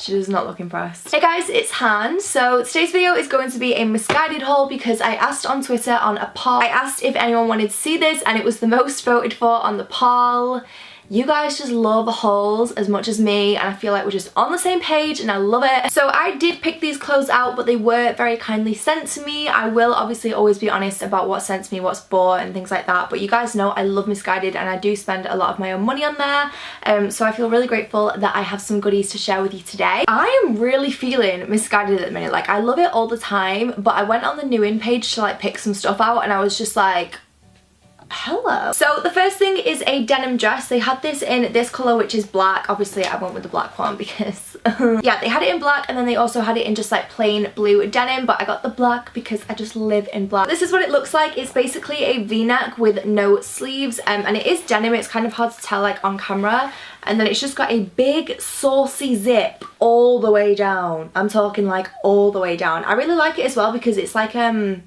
She does not look impressed. Hey guys, it's Han. So today's video is going to be a Missguided haul because I asked on Twitter on a poll. I asked if anyone wanted to see this and it was the most voted for on the poll. You guys just love hauls as much as me, and I feel like we're just on the same page and I love it. So I did pick these clothes out, but they were very kindly sent to me. I will obviously always be honest about what's sent to me, what's bought and things like that, but you guys know I love Missguided and I do spend a lot of my own money on there, so I feel really grateful that I have some goodies to share with you today. I am really feeling Missguided at the minute. Like, I love it all the time, but I went on the new in page to like pick some stuff out and I was just like, hello. So the first thing is a denim dress. They had this in this colour, which is black. Obviously I went with the black one because yeah, they had it in black, and then they also had it in just like plain blue denim, but I got the black because I just live in black. This is what it looks like. It's basically a v-neck with no sleeves, and it is denim. It's kind of hard to tell like on camera, and then it's just got a big saucy zip all the way down. I'm talking like all the way down. I really like it as well because it's like a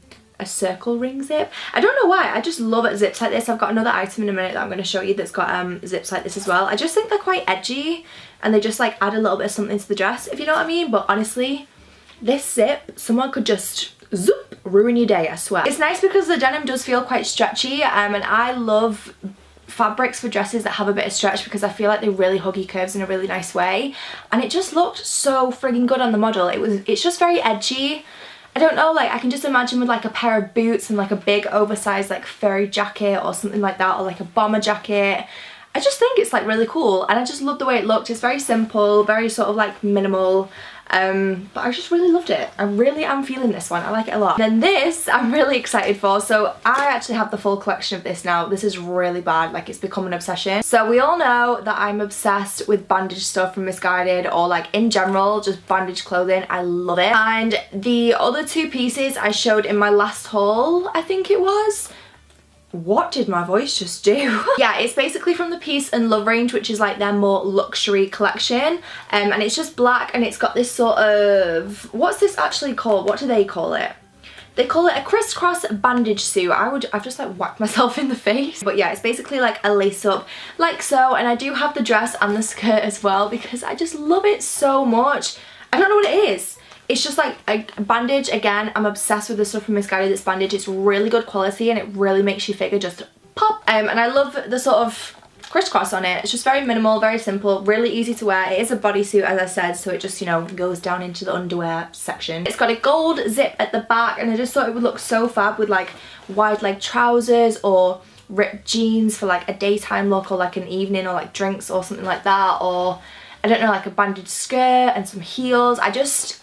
circle ring zip. I don't know why, I just love it zips like this. I've got another item in a minute that I'm going to show you that's got zips like this as well. I just think they're quite edgy and they just like add a little bit of something to the dress, if you know what I mean. But honestly, this zip, someone could just zoop, ruin your day, I swear. It's nice because the denim does feel quite stretchy, and I love fabrics for dresses that have a bit of stretch because I feel like they really hug your curves in a really nice way, and it just looked so friggin' good on the model. It's just very edgy. I don't know, like I can just imagine with like a pair of boots and like a big oversized like furry jacket or something like that, or like a bomber jacket. I just think it's like really cool, and I just love the way it looked. It's very simple, very sort of like minimal, but I just really loved it. I really am feeling this one. I like it a lot. Then this I'm really excited for. So I actually have the full collection of this now. This is really bad, like it's become an obsession. So we all know that I'm obsessed with bandage stuff from Missguided, or like in general just bandage clothing. I love it. And the other two pieces I showed in my last haul, I think it was. What did my voice just do? Yeah, it's basically from the Peace and Love range, which is like their more luxury collection, and it's just black, and it's got this sort of, what's this actually called? What do they call it? They call it a crisscross bandage suit. I've just like whacked myself in the face. But yeah, it's basically like a lace up like so, and I do have the dress and the skirt as well because I just love it so much. I don't know what it is. It's just like a bandage. Again, I'm obsessed with the stuff from Missguided that's bandage. It's really good quality and it really makes your figure just pop. And I love the sort of crisscross on it. It's just very minimal, very simple, really easy to wear. It is a bodysuit, as I said, so it just, you know, goes down into the underwear section. It's got a gold zip at the back, and I just thought it would look so fab with like wide leg trousers or ripped jeans for like a daytime look, or like an evening, or like drinks or something like that, or I don't know, like a bandage skirt and some heels. I just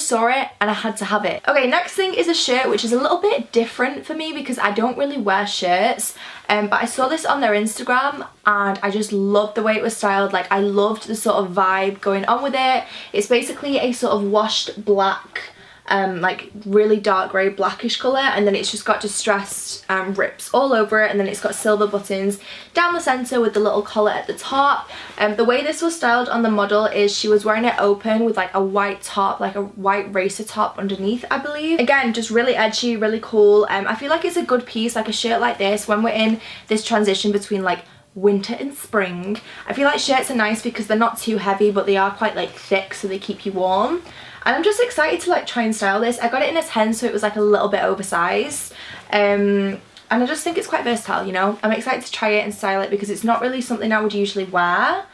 saw it and I had to have it. Okay, next thing is a shirt, which is a little bit different for me because I don't really wear shirts, but I saw this on their Instagram and I just loved the way it was styled. Like, I loved the sort of vibe going on with it. It's basically a sort of washed black, like really dark grey blackish colour, and then it's just got distressed rips all over it, and then it's got silver buttons down the centre with the little collar at the top. The way this was styled on the model is she was wearing it open with like a white top, like a white racer top underneath, I believe. Again, just really edgy, really cool. I feel like it's a good piece, like a shirt like this, when we're in this transition between like winter and spring. I feel like shirts are nice because they're not too heavy, but they are quite like thick, so they keep you warm. And I'm just excited to like try and style this. I got it in a 10, so it was like a little bit oversized. And I just think it's quite versatile, you know. I'm excited to try it and style it because it's not really something I would usually wear,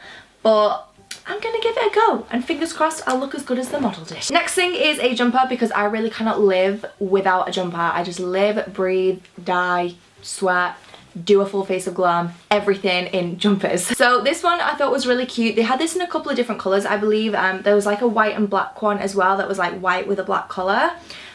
but I'm gonna give it a go, and fingers crossed I'll look as good as the model did. Next thing is a jumper because I really cannot live without a jumper. I just live, breathe, die, sweat, do a full face of glam, everything in jumpers. So this one I thought was really cute. They had this in a couple of different colours, I believe. There was like a white and black one as well that was like white with a black collar.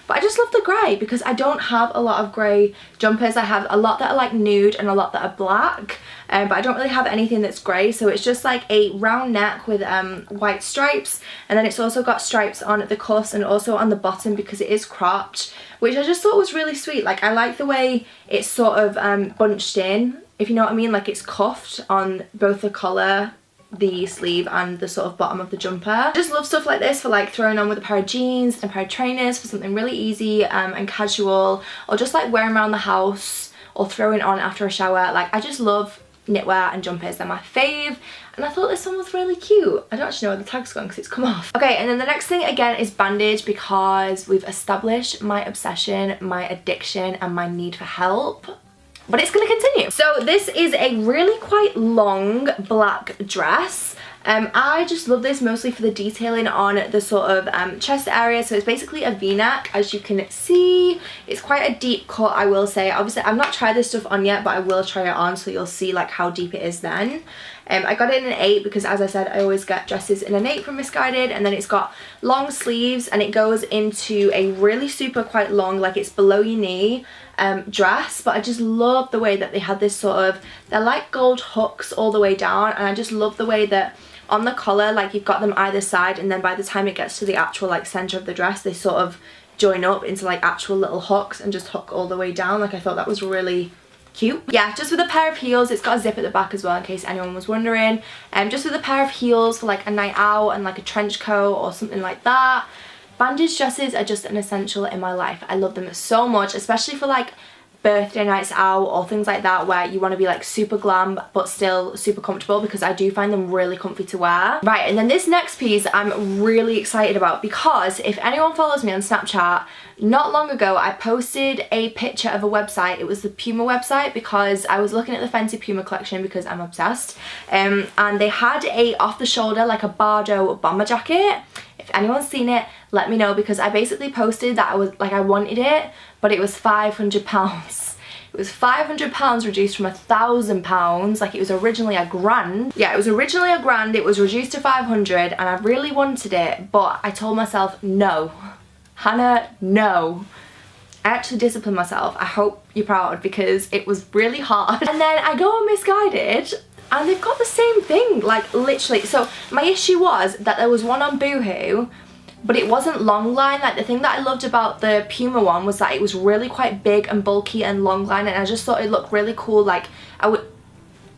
But I just love the grey because I don't have a lot of grey jumpers. I have a lot that are like nude and a lot that are black, but I don't really have anything that's grey. So it's just like a round neck with white stripes, and then it's also got stripes on the cuffs and also on the bottom because it is cropped, which I just thought was really sweet. Like, I like the way it's sort of bunched in, if you know what I mean. Like, it's cuffed on both the collar, the sleeve, and the sort of bottom of the jumper. I just love stuff like this for like throwing on with a pair of jeans and a pair of trainers for something really easy and casual, or just like wearing around the house or throwing on after a shower. Like, I just love knitwear and jumpers. They're my fave. And I thought this one was really cute. I don't actually know where the tag's gone because it's come off. Okay, and then the next thing again is bandage, because we've established my obsession, my addiction, and my need for help. But it's gonna continue. So this is a really quite long black dress. I just love this mostly for the detailing on the sort of chest area. So it's basically a v-neck, as you can see. It's quite a deep cut, I will say. Obviously I've not tried this stuff on yet, but I will try it on so you'll see like how deep it is then. I got it in an 8 because, as I said, I always get dresses in an 8 from Missguided, and then it's got long sleeves and it goes into a really super quite long, like it's below your knee dress. But I just love the way that they had this sort of, they're like gold hooks all the way down, and I just love the way that on the collar, like you've got them either side, and then by the time it gets to the actual like center of the dress, they sort of join up into like actual little hooks and just hook all the way down. Like I thought that was really cute. Yeah, just with a pair of heels. It's got a zip at the back as well, in case anyone was wondering. Just with a pair of heels for like a night out and like a trench coat or something like that. Bandage dresses are just an essential in my life. I love them so much, especially for like birthday nights out or things like that, where you want to be like super glam but still super comfortable, because I do find them really comfy to wear. Right, and then this next piece I'm really excited about, because if anyone follows me on Snapchat, not long ago I posted a picture of a website. It was the Puma website, because I was looking at the Fenty Puma collection because I'm obsessed, and they had a off the shoulder like a Bardo bomber jacket. If anyone's seen it, let me know, because I basically posted that I was like, I wanted it, but it was £500. It was £500 reduced from £1,000. Like it was originally a grand. Yeah, it was originally a grand. It was reduced to 500, and I really wanted it, but I told myself no. Hannah, no. I actually disciplined myself. I hope you're proud, because it was really hard. And then I go on Missguided, and they've got the same thing, like literally. So my issue was that there was one on Boohoo, but it wasn't long line. Like the thing that I loved about the Puma one was that it was really quite big and bulky and long line, and I just thought it looked really cool. Like I would,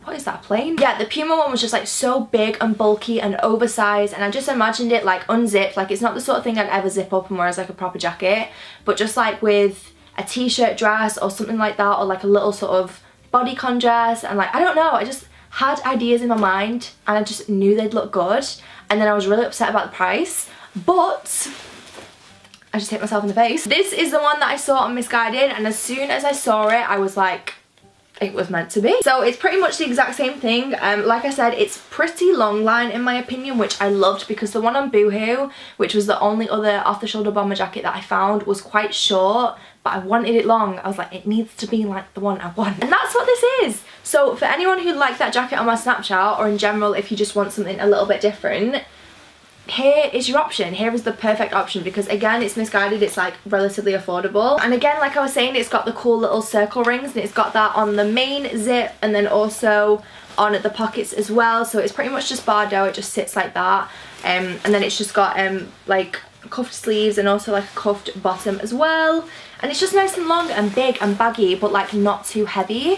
what is that, plane? Yeah, the Puma one was just like so big and bulky and oversized, and I just imagined it like unzipped. Like it's not the sort of thing I'd ever zip up and wear as like a proper jacket, but just like with a t-shirt dress or something like that, or like a little sort of bodycon dress. And like, I don't know, I just had ideas in my mind and I just knew they'd look good, and then I was really upset about the price, but I just hit myself in the face. This is the one that I saw on Missguided, and as soon as I saw it I was like, it was meant to be. So it's pretty much the exact same thing. Like I said, it's pretty long line in my opinion, which I loved, because the one on Boohoo, which was the only other off the shoulder bomber jacket that I found, was quite short, but I wanted it long. I was like, it needs to be like the one I want, and that's what this is. So for anyone who'd like that jacket on my Snapchat, or in general if you just want something a little bit different, here is your option. Here is the perfect option, because again, it's Missguided, it's like relatively affordable, and again, like I was saying, it's got the cool little circle rings, and it's got that on the main zip and then also on the pockets as well. So it's pretty much just Bardo, it just sits like that, and then it's just got like cuffed sleeves and also like a cuffed bottom as well, and it's just nice and long and big and baggy, but like not too heavy.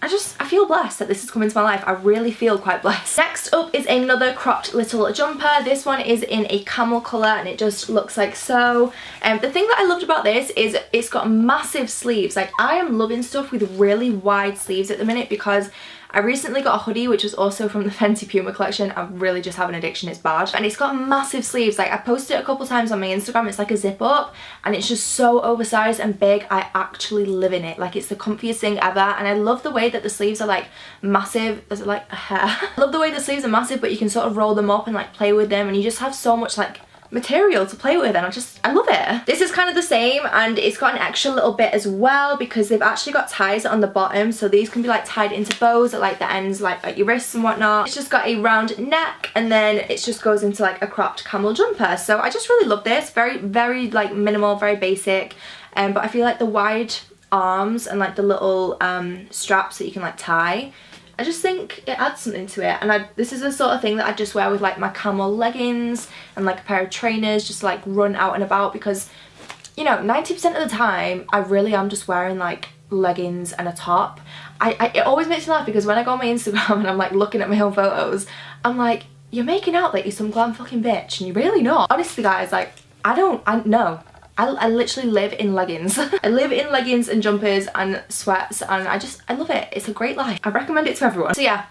I feel blessed that this is coming to my life. I really feel quite blessed. Next up is another cropped little jumper. This one is in a camel colour, and it just looks like so. The thing that I loved about this is it's got massive sleeves. Like I am loving stuff with really wide sleeves at the minute, because I recently got a hoodie which was also from the Fenty Puma collection. I really just have an addiction, it's bad. And it's got massive sleeves. Like I posted it a couple times on my Instagram. It's like a zip up, and it's just so oversized and big. I actually live in it. Like it's the comfiest thing ever, and I love the way that the sleeves are like massive. There's like a hair. I love the way the sleeves are massive, but you can sort of roll them up and like play with them, and you just have so much like material to play with, and I love it. This is kind of the same, and it's got an extra little bit as well, because they've actually got ties on the bottom, so these can be like tied into bows at like the ends, like at your wrists and whatnot. It's just got a round neck, and then it just goes into like a cropped camel jumper. So I just really love this. Very like minimal, very basic, but I feel like the wide arms and like the little straps that you can like tie, I just think it adds something to it. And this is the sort of thing that I just wear with like my camel leggings and like a pair of trainers, just to, like run out and about, because you know 90% of the time I really am just wearing like leggings and a top. It always makes me laugh, because when I go on my Instagram and I'm like looking at my own photos, I'm like, you're making out like you're some glam fucking bitch, and you're really not. Honestly guys, like I I literally live in leggings. I live in leggings and jumpers and sweats, and I love it. It's a great life. I recommend it to everyone. So yeah,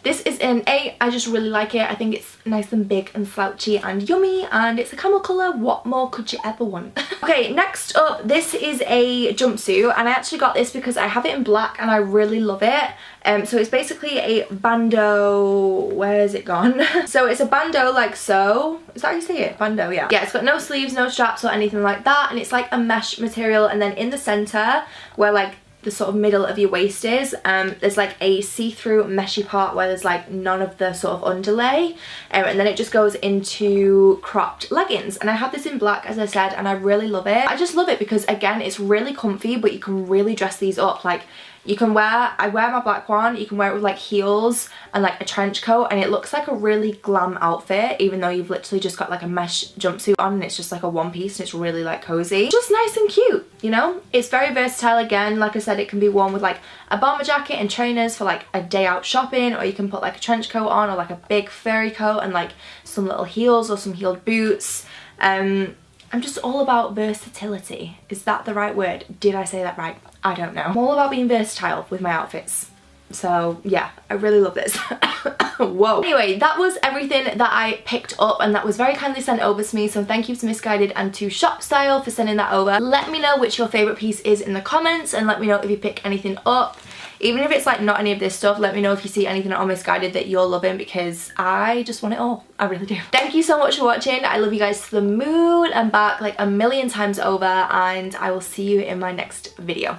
this is an 8. I just really like it. I think it's nice and big and slouchy and yummy, and it's a camel colour. What more could you ever want? Okay, next up, this is a jumpsuit, and I actually got this because I have it in black and I really love it. So it's basically a bandeau. Where is it gone? So it's a bandeau like so. Is that how you say it? Bandeau, yeah. Yeah, it's got no sleeves, no straps or anything like that, and it's like a mesh material, and then in the centre where like the sort of middle of your waist is, there's like a see-through meshy part where there's like none of the sort of underlay, and then it just goes into cropped leggings. And I have this in black, as I said, and I really love it. I just love it because again, it's really comfy, but you can really dress these up. Like, you can I wear my black one, you can wear it with like heels and like a trench coat, and it looks like a really glam outfit, even though you've literally just got like a mesh jumpsuit on and it's just like a one piece and it's really like cozy. Just nice and cute, you know? It's very versatile again. Like I said, it can be worn with like a bomber jacket and trainers for like a day out shopping, or you can put like a trench coat on or like a big furry coat and like some little heels or some heeled boots. I'm just all about versatility. Is that the right word? Did I say that right? I don't know. I'm all about being versatile with my outfits. So yeah, I really love this. Whoa. Anyway, that was everything that I picked up, and that was very kindly sent over to me. So thank you to Missguided and to Shop Style for sending that over. Let me know which your favourite piece is in the comments, and let me know if you pick anything up. Even if it's like not any of this stuff, let me know if you see anything on Missguided that you're loving, because I just want it all. I really do. Thank you so much for watching. I love you guys to the moon and back like a million times over, and I will see you in my next video.